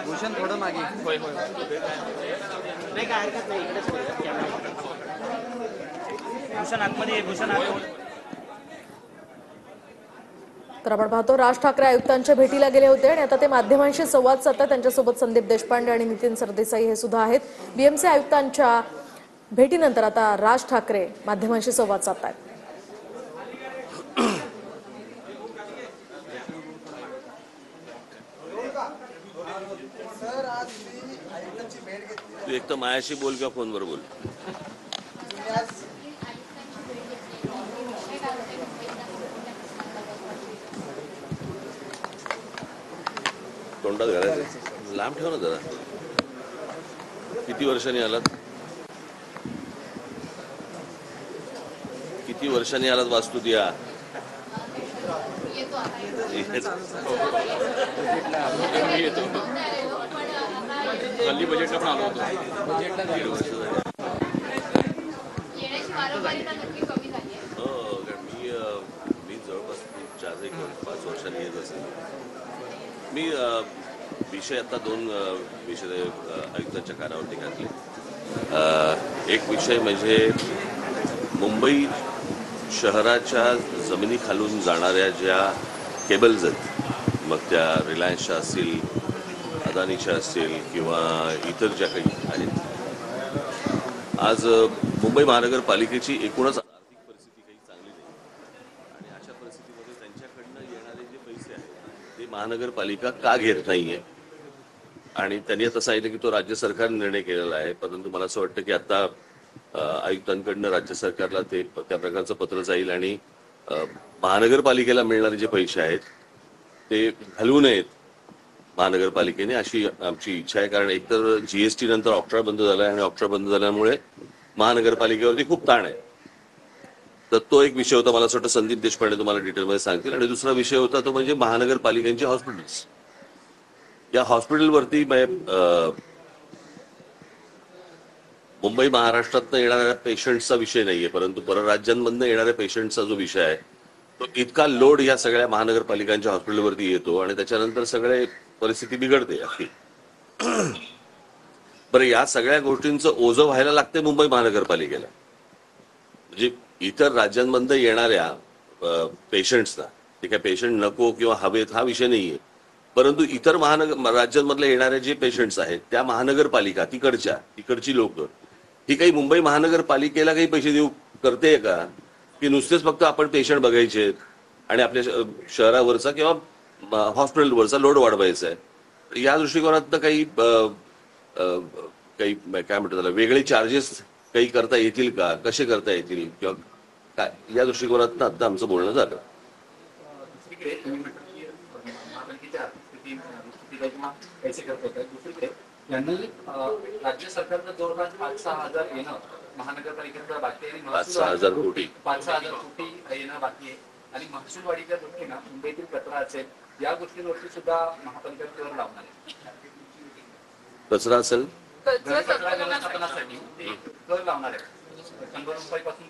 भूषण थोडं मागे. होय होय नाही काय हरकत नाही. इकडेच भूषण आतमध्ये भूषण आतमध्ये. तर आपण पाहतो राज ठाकरे आयुक्तांच्या भेटीला गेले होते आणि आता ते माध्यमांशी संवाद साधतात. त्यांच्यासोबत संदीप देशपांडे आणि नितीन सरदेसाई हे सुद्धा आहेत. बीएमसी आयुक्तांच्या भेटीनंतर आता राज ठाकरे माध्यमांशी संवाद साधतात. तू एक तर मायाशी बोल किंवा फोनवर बोल. तोंडात घालायचं लांब ठेव ना जरा. किती वर्षांनी आलात? किती वर्षांनी आलात वास्तूत या? गल्ली बजेटला पण आलो होतो. हो कारण मी जवळपास 4-5 वर्षांनी येत असेल. मी विषय आता 2 विषय आयुक्तांच्या कानावरती घातले. एक विषय म्हणजे मुंबई शहराच्या जमिनी खालून जाणाऱ्या ज्या केबल्स आहेत, मग त्या रिलायन्सच्या असतील, अदानीच्या असतील किंवा इतर ज्या काही आहेत, आज मुंबई महानगरपालिकेची एकूणच आर्थिक परिस्थिती काही चांगली नाही आणि अशा परिस्थितीमध्ये त्यांच्याकडनं येणारे जे पैसे आहेत ते महानगरपालिका का घेत नाहीये. आणि त्यांनी आता सांगितलं की तो राज्य सरकारने निर्णय केलेला आहे. परंतु मला असं वाटतं की आता आयुक्तांकडनं राज्य सरकारला ते त्या प्रकारचं पत्र जाईल आणि महानगरपालिकेला मिळणारे जे पैसे आहेत ते घालवू नयेत महानगरपालिकेने, अशी आमची इच्छा आहे. कारण एकतर जीएसटी नंतर ऑक्ट्रा बंद झाला आहे आणि ऑक्ट्रा बंद झाल्यामुळे महानगरपालिकेवरती खूप ताण आहे. तर तो एक विषय होता. मला असं वाटतं संदीप देशपांडे तुम्हाला डिटेलमध्ये सांगतील. आणि दुसरा विषय होता तो म्हणजे महानगरपालिकांचे हॉस्पिटल्स. या हॉस्पिटलवरती मुंबई महाराष्ट्रातनं येणाऱ्या पेशंट्सचा विषय नाहीये, परंतु परराज्यांमधनं येणाऱ्या पेशंट्सचा जो विषय आहे तो इतका लोड या सगळ्या महानगरपालिकांच्या हॉस्पिटलवरती येतो आणि त्याच्यानंतर सगळे परिस्थिती बिघडते अशी. बरं, या सगळ्या गोष्टींचं ओझं व्हायला लागते मुंबई महानगरपालिकेला. म्हणजे इतर राज्यांमधनं येणाऱ्या पेशंट्सना, ते काय पेशंट नको किंवा हवेत हा विषय नाहीये, परंतु इतर राज्यांमधले येणारे जे पेशंट्स आहेत त्या महानगरपालिका तिकडची लोक ही काही मुंबई महानगरपालिकेला काही पैसे देऊ करते का, की नुसतेच फक्त आपण पेशंट बघायचे आणि आपल्या शहरावरचा किंवा हॉस्पिटलवरचा लोड वाढवायचा आहे. या दृष्टिकोनात काही काय म्हणतात त्याला वेगळे चार्जेस काही करता येतील का, कसे करता येतील किंवा काय, या दृष्टिकोनात आता आमचं बोलणं झालं. राज्य सरकारचं जवळपास 5-6 हजार येणं महानगरपालिकेचा बाकी आहे. 5-6 हजार कोटी 5-6 हजार कोटी येणं बाकी आहे. आणि महसूलवाढीच्या दृष्टीनं मुंबईतील कचरा असेल या गोष्टींवरती सुद्धा महापालिका कर लावणार आहे. कचरा असेल कचरा व्यवस्थापनासाठी ते कर लावणार आहे. 100 रुपयापासून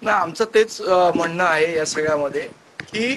ना आमचं तेच म्हणणं आहे या सगळ्यामध्ये की